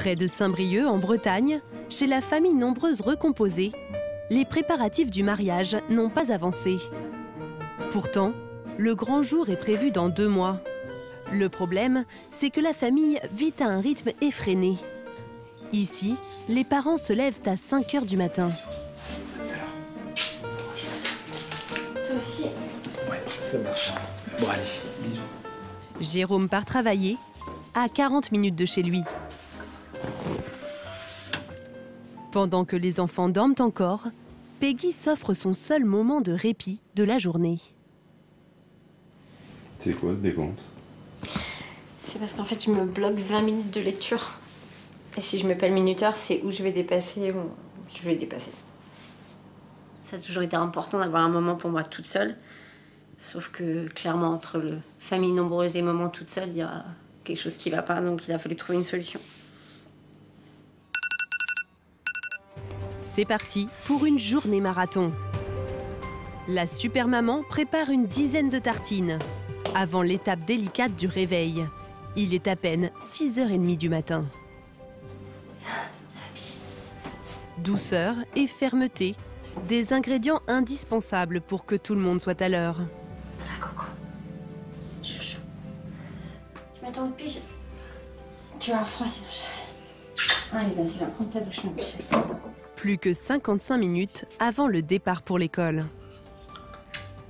Près de Saint-Brieuc, en Bretagne, chez la famille nombreuse recomposée, les préparatifs du mariage n'ont pas avancé. Pourtant, le grand jour est prévu dans 2 mois. Le problème, c'est que la famille vit à un rythme effréné. Ici, les parents se lèvent à 5 h du matin. Toi aussi. Ouais, ça marche. Bon allez, bisous. Jérôme part travailler à 40 minutes de chez lui. Pendant que les enfants dorment encore, Peggy s'offre son seul moment de répit de la journée. C'est quoi ce décompte? C'est parce qu'en fait, je me bloque 20 minutes de lecture. Et si je mets pas le minuteur, c'est où je vais dépasser ou je vais dépasser. Ça a toujours été important d'avoir un moment pour moi toute seule. Sauf que, clairement, entre le famille nombreuse et moment toute seule, il y a quelque chose qui va pas, donc il a fallu trouver une solution. C'est parti pour une journée marathon. La super maman prépare une dizaine de tartines avant l'étape délicate du réveil. Il est à peine 6 h 30 du matin. Douceur et fermeté, des ingrédients indispensables pour que tout le monde soit à l'heure. Ça va, Coco. Chouchou. Je mets ton pige. Tu vas avoir froid sinon je... Allez, vas-y, va prendre ta douche, mon petit. Plus que 55 minutes avant le départ pour l'école.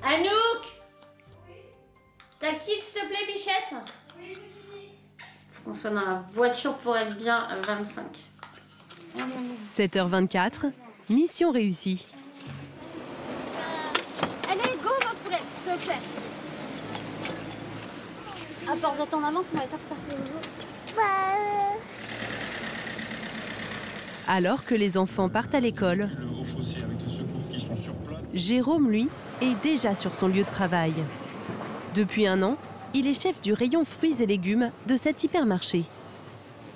Anouk! T'actives s'il te plaît, Bichette? Faut qu'on soit dans la voiture pour être bien à 25. 7h24, mission réussie. Allez, go ma poulette, s'il te plaît. À force d'attendre maman, ça va être reparti. Alors que les enfants partent à l'école, Jérôme, lui, est déjà sur son lieu de travail. Depuis 1 an, il est chef du rayon fruits et légumes de cet hypermarché.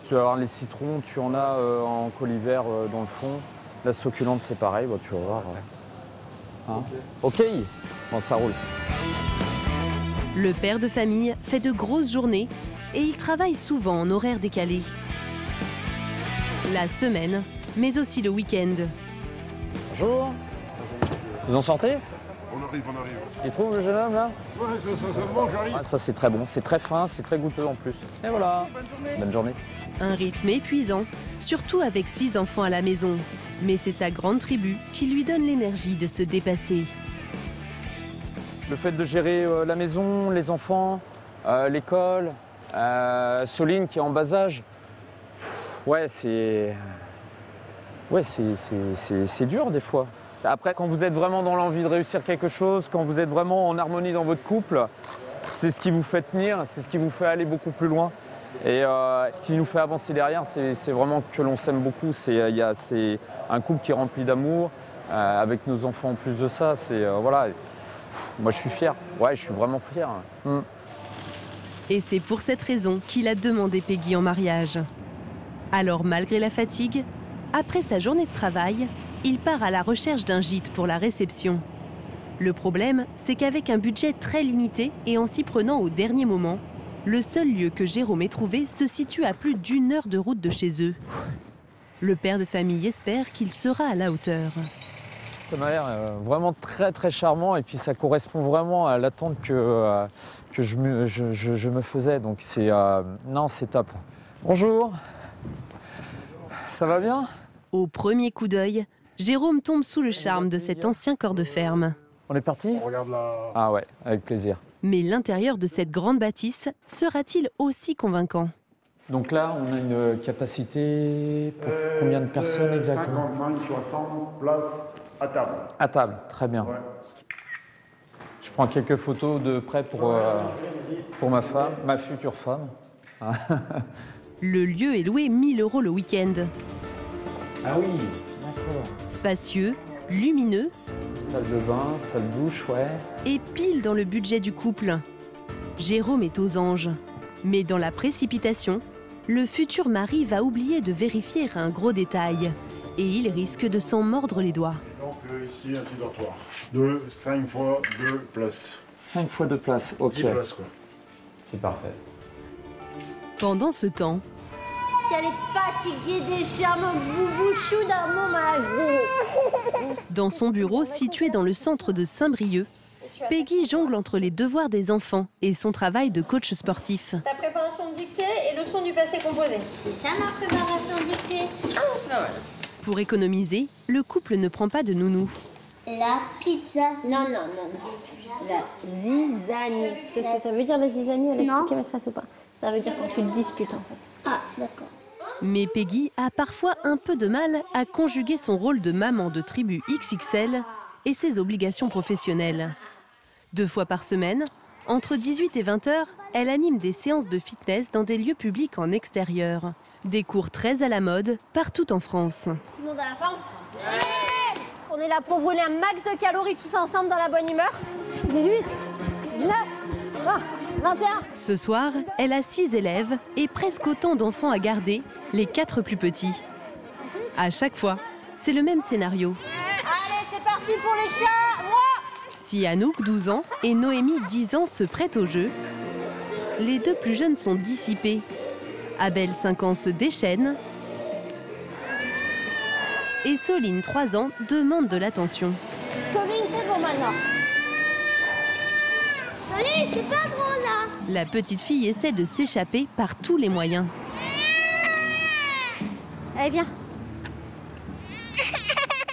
Tu vas avoir les citrons, tu en as en colis vert dans le fond. La succulente, c'est pareil, bah, tu vas voir. Hein? Ok. Bon, ça roule. Le père de famille fait de grosses journées et il travaille souvent en horaire décalé. La semaine, mais aussi le week-end. Bonjour. Vous en sortez? On arrive. Il trouve le jeune homme là? Ouais, ça bon, j'arrive. Ah, ça c'est très bon, c'est très fin, c'est très goûteux en plus. Et voilà. Bonne journée. Un rythme épuisant, surtout avec 6 enfants à la maison. Mais c'est sa grande tribu qui lui donne l'énergie de se dépasser. Le fait de gérer la maison, les enfants, l'école, Soline qui est en bas âge, ouais, c'est dur des fois. Après, quand vous êtes vraiment dans l'envie de réussir quelque chose, quand vous êtes vraiment en harmonie dans votre couple, c'est ce qui vous fait tenir, c'est ce qui vous fait aller beaucoup plus loin. Et ce qui nous fait avancer derrière, c'est vraiment que l'on s'aime beaucoup. C'est un couple qui est rempli d'amour, avec nos enfants en plus de ça. Voilà. Moi, je suis fier. Ouais, je suis vraiment fier. Et c'est pour cette raison qu'il a demandé Peggy en mariage. Alors, malgré la fatigue, après sa journée de travail, il part à la recherche d'un gîte pour la réception. Le problème, c'est qu'avec un budget très limité et en s'y prenant au dernier moment, le seul lieu que Jérôme ait trouvé se situe à plus d'1 heure de route de chez eux. Le père de famille espère qu'il sera à la hauteur. Ça m'a l'air vraiment très très charmant et puis ça correspond vraiment à l'attente que je me faisais. Donc non, c'est top. Bonjour. Ça va bien? Au premier coup d'œil, Jérôme tombe sous le charme de cet ancien corps de ferme. On est parti? On regarde la... Ah ouais, avec plaisir. Mais l'intérieur de cette grande bâtisse sera-t-il aussi convaincant? Donc là, on a une capacité pour combien de personnes exactement? 55-60 places à table. À table, très bien. Ouais. Je prends quelques photos de près pour ma femme, ma future femme. Le lieu est loué 1 000 € le week-end. Ah oui, d'accord. Spacieux, lumineux Salle de bain, salle de douche, ouais. et pile dans le budget du couple. Jérôme est aux anges. Mais dans la précipitation, le futur mari va oublier de vérifier un gros détail. Et il risque de s'en mordre les doigts. Donc ici, un petit dortoir. 5 fois 2 places. 5 fois 2 places, ok. 10 places, quoi. C'est parfait. Pendant ce temps, qu'elle est fatiguée déjà, mon boubouchou dans ma vie. Dans son bureau, situé dans le centre de Saint-Brieuc, Peggy jongle entre les devoirs des enfants et son travail de coach sportif. Ta préparation de dictée et le son du passé composé. C'est ça ma préparation de dictée. Ah, c'est pas mal. Pour économiser, le couple ne prend pas de nounou. La pizza. Non. La zizanie. C'est ce que ça veut dire la zizanie? Elle a expliqué maîtresse ou pas? Ça veut dire quand tu te disputes en fait. Ah, d'accord. Mais Peggy a parfois un peu de mal à conjuguer son rôle de maman de tribu XXL et ses obligations professionnelles. 2 fois par semaine, entre 18 et 20 heures, elle anime des séances de fitness dans des lieux publics en extérieur. Des cours très à la mode partout en France. Tout le monde a la forme? Ouais. On est là pour brûler un max de calories tous ensemble dans la bonne humeur. 18, 19, 20, 21. Ce soir, elle a 6 élèves et presque autant d'enfants à garder, les 4 plus petits. À chaque fois, c'est le même scénario. Allez, c'est parti pour les chats. Moi. Si Anouk, 12 ans, et Noémie, 10 ans, se prêtent au jeu, les 2 plus jeunes sont dissipés. Abel, 5 ans, se déchaîne. Et Soline, 3 ans, demande de l'attention. Soline, c'est bon maintenant. Soline, c'est pas trop là. La petite fille essaie de s'échapper par tous les moyens. Allez, viens.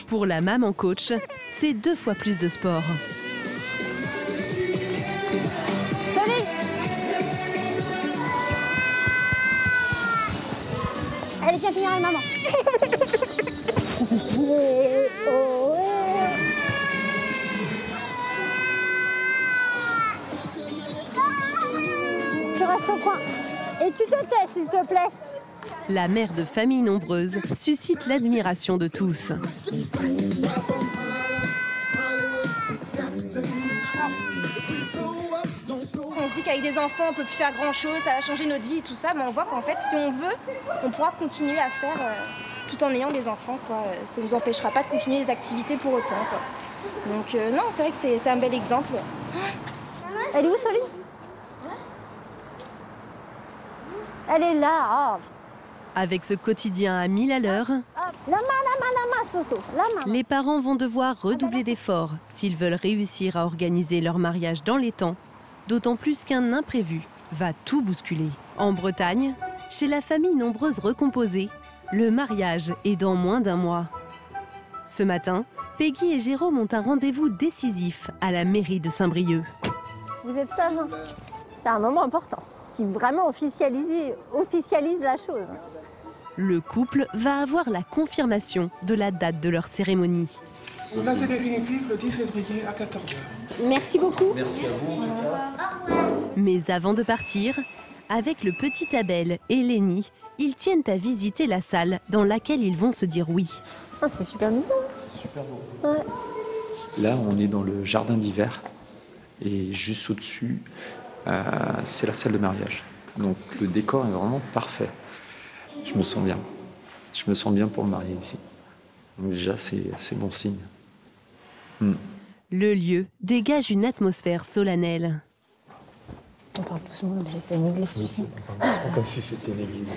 Pour la maman coach, c'est 2 fois plus de sport. Soline. Allez, viens finir avec maman. Tu restes au coin. Et tu te tais, s'il te plaît. La mère de famille nombreuse suscite l'admiration de tous. On se dit qu'avec des enfants, on peut plus faire grand-chose, ça va changer notre vie et tout ça, mais on voit qu'en fait, si on veut, on pourra continuer à faire tout en ayant des enfants, quoi. Ça ne nous empêchera pas de continuer les activités pour autant, quoi. Donc non, c'est vrai que c'est un bel exemple. Elle est où, Soline? Elle est là. Oh. Avec ce quotidien à 1000 à l'heure, Lama, Soso. Lama. les parents vont devoir redoubler d'efforts s'ils veulent réussir à organiser leur mariage dans les temps, d'autant plus qu'un imprévu va tout bousculer. En Bretagne, chez la famille nombreuse recomposée, le mariage est dans moins d'1 mois. Ce matin, Peggy et Jérôme ont un rendez-vous décisif à la mairie de Saint-Brieuc. Vous êtes sage, hein? C'est un moment important qui vraiment officialise la chose. Le couple va avoir la confirmation de la date de leur cérémonie. Là, c'est définitif, le 10 février à 14h. Merci beaucoup. Merci à vous. Mais avant de partir, avec le petit Abel et Lénie, ils tiennent à visiter la salle dans laquelle ils vont se dire oui. Ah, c'est super mignon. C'est super beau. Ouais. Là, on est dans le jardin d'hiver et juste au-dessus, c'est la salle de mariage. Donc le décor est vraiment parfait. Je me sens bien. Je me sens bien pour me marier ici. Donc déjà, c'est bon signe. Le lieu dégage une atmosphère solennelle. On parle doucement comme si c'était une église, tu sais. Comme si c'était une église.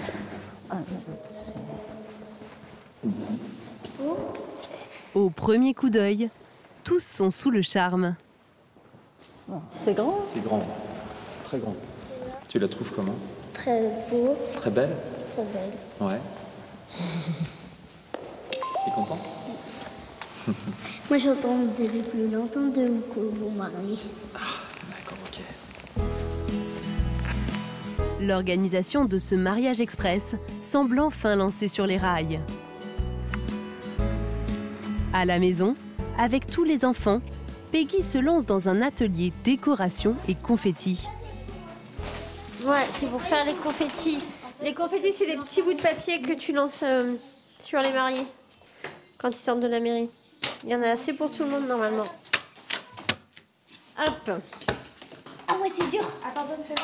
Au premier coup d'œil, tous sont sous le charme. C'est grand. C'est grand. C'est très grand. Tu la trouves comment? Très beau. Très belle? Très belle. Ouais. T'es content? Moi, j'entends depuis plus longtemps de vous marier. D'accord, ok. L'organisation de ce mariage express semble enfin lancée sur les rails. À la maison, avec tous les enfants, Peggy se lance dans un atelier décoration et confettis. Ouais, c'est pour faire les confettis. Les confettis, c'est des petits bouts de papier que tu lances sur les mariés quand ils sortent de la mairie. Il y en a assez pour tout le monde normalement. Hop. Ah ouais, c'est dur. Attends, fais-le.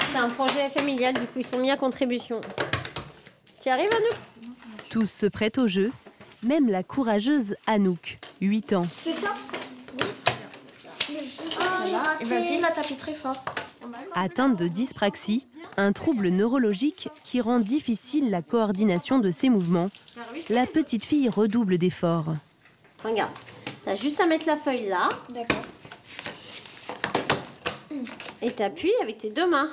C'est un projet familial, du coup ils sont mis à contribution. Tu arrives, Anouk? Tous se prêtent au jeu, même la courageuse Anouk, 8 ans. C'est ça? Et vas-y, là, t'appuies très fort. Atteinte de dyspraxie, Un trouble neurologique qui rend difficile la coordination de ses mouvements. La petite fille redouble d'efforts. Regarde, t'as juste à mettre la feuille là. D'accord. Et t'appuies avec tes deux mains.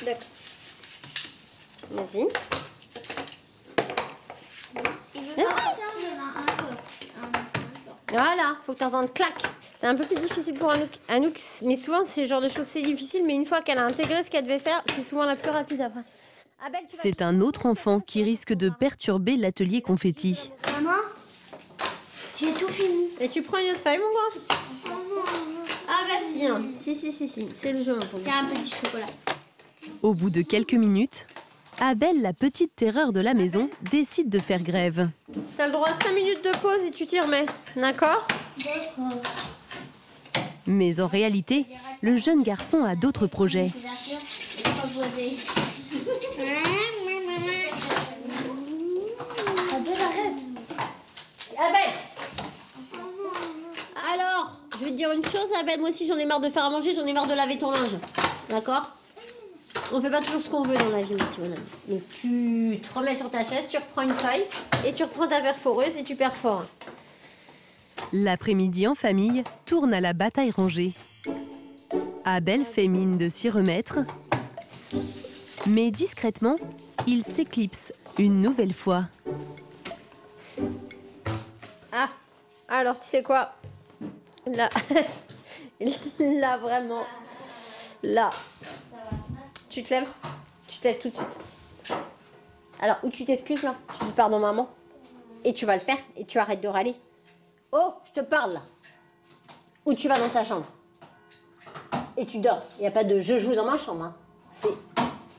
D'accord. Vas-y. Voilà, faut que tu entendes clac. C'est un peu plus difficile pour Anouk, mais souvent, c'est le genre de choses, c'est difficile, mais une fois qu'elle a intégré ce qu'elle devait faire, c'est souvent la plus rapide après. Abel, tu vas... C'est un autre enfant qui risque de perturber l'atelier confetti. Maman, j'ai tout fini. Et tu prends une autre feuille, mon grand? Ah bah si, hein. Si, c'est le jeu. Tiens, un petit chocolat. Au bout de quelques minutes, Abel, la petite terreur de la maison, décide de faire grève. T'as le droit à 5 minutes de pause et tu t'y remets, d'accord? D'accord. Mais en réalité, le jeune garçon a d'autres projets. Abel, arrête. Abel! Alors, je vais te dire une chose, Abel, moi aussi j'en ai marre de faire à manger, j'en ai marre de laver ton linge. D'accord? On fait pas toujours ce qu'on veut dans la vie, mon petit bonhomme. Donc tu te remets sur ta chaise, tu reprends une feuille et tu reprends ta perforeuse et tu perfores. L'après-midi en famille tourne à la bataille rangée. Abel fait mine de s'y remettre, mais discrètement, il s'éclipse une nouvelle fois. Ah, alors tu sais quoi? Là, là vraiment, là. Tu te lèves tout de suite. Alors, ou tu t'excuses là, tu dis pardon maman, et tu vas le faire, et tu arrêtes de râler. Oh, je te parle là. Ou tu vas dans ta chambre, et tu dors. Il n'y a pas de je joue dans ma chambre, hein. C'est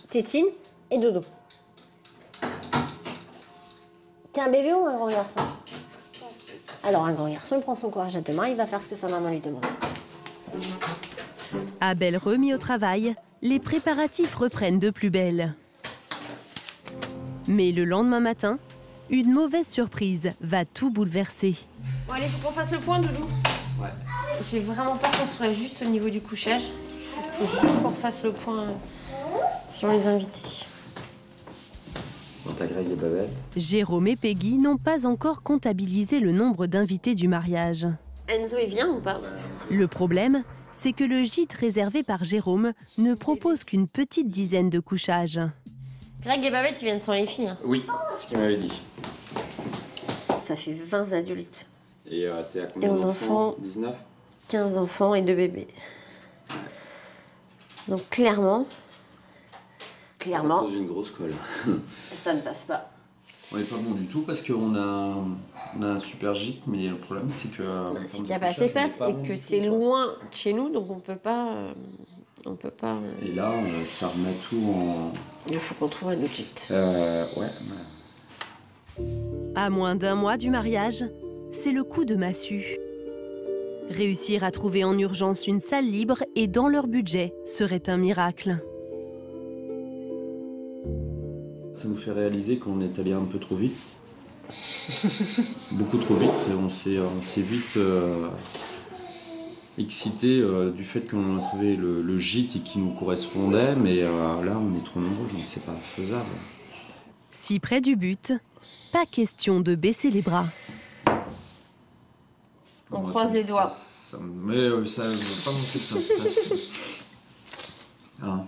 tétine et dodo. T'es un bébé ou un grand garçon? Alors, un grand garçon, il prend son courage à deux mains, il va faire ce que sa maman lui demande. Abel remis au travail, les préparatifs reprennent de plus belle. Mais le lendemain matin, une mauvaise surprise va tout bouleverser. Bon allez, faut qu'on fasse le point, Doudou. Ouais. J'ai vraiment peur qu'on soit juste au niveau du couchage. Faut juste qu'on fasse le point sur les invités. Dans ta grille et Babette. Jérôme et Peggy n'ont pas encore comptabilisé le nombre d'invités du mariage. Enzo, il vient ou pas? Le problème, c'est que le gîte réservé par Jérôme ne propose qu'une petite dizaine de couchages. Greg et Babette, ils viennent sans les filles. Hein. Oui, c'est ce qu'il m'avait dit. Ça fait 20 adultes. Et t'es à combien d'enfants? 19? 15 enfants et 2 bébés. Donc clairement... Ça pose une grosse colle. ça ne passe pas. On n'est pas bon du tout parce qu'on a un super gîte, mais le problème c'est que... C'est qu'il n'y a pas assez de place et que c'est loin de chez nous, donc on peut pas... Et là, ça remet tout en... Il faut qu'on trouve un autre gîte. Ouais. À moins d'un mois du mariage, c'est le coup de massue. Réussir à trouver en urgence une salle libre et dans leur budget serait un miracle. Ça nous fait réaliser qu'on est allé un peu trop vite. Beaucoup trop vite. On s'est vite excité du fait qu'on a trouvé le gîte et qui nous correspondait, mais là on est trop nombreux, donc c'est pas faisable. Si près du but, pas question de baisser les bras. On croise les doigts. Mais ça ne veut pas monter de ça.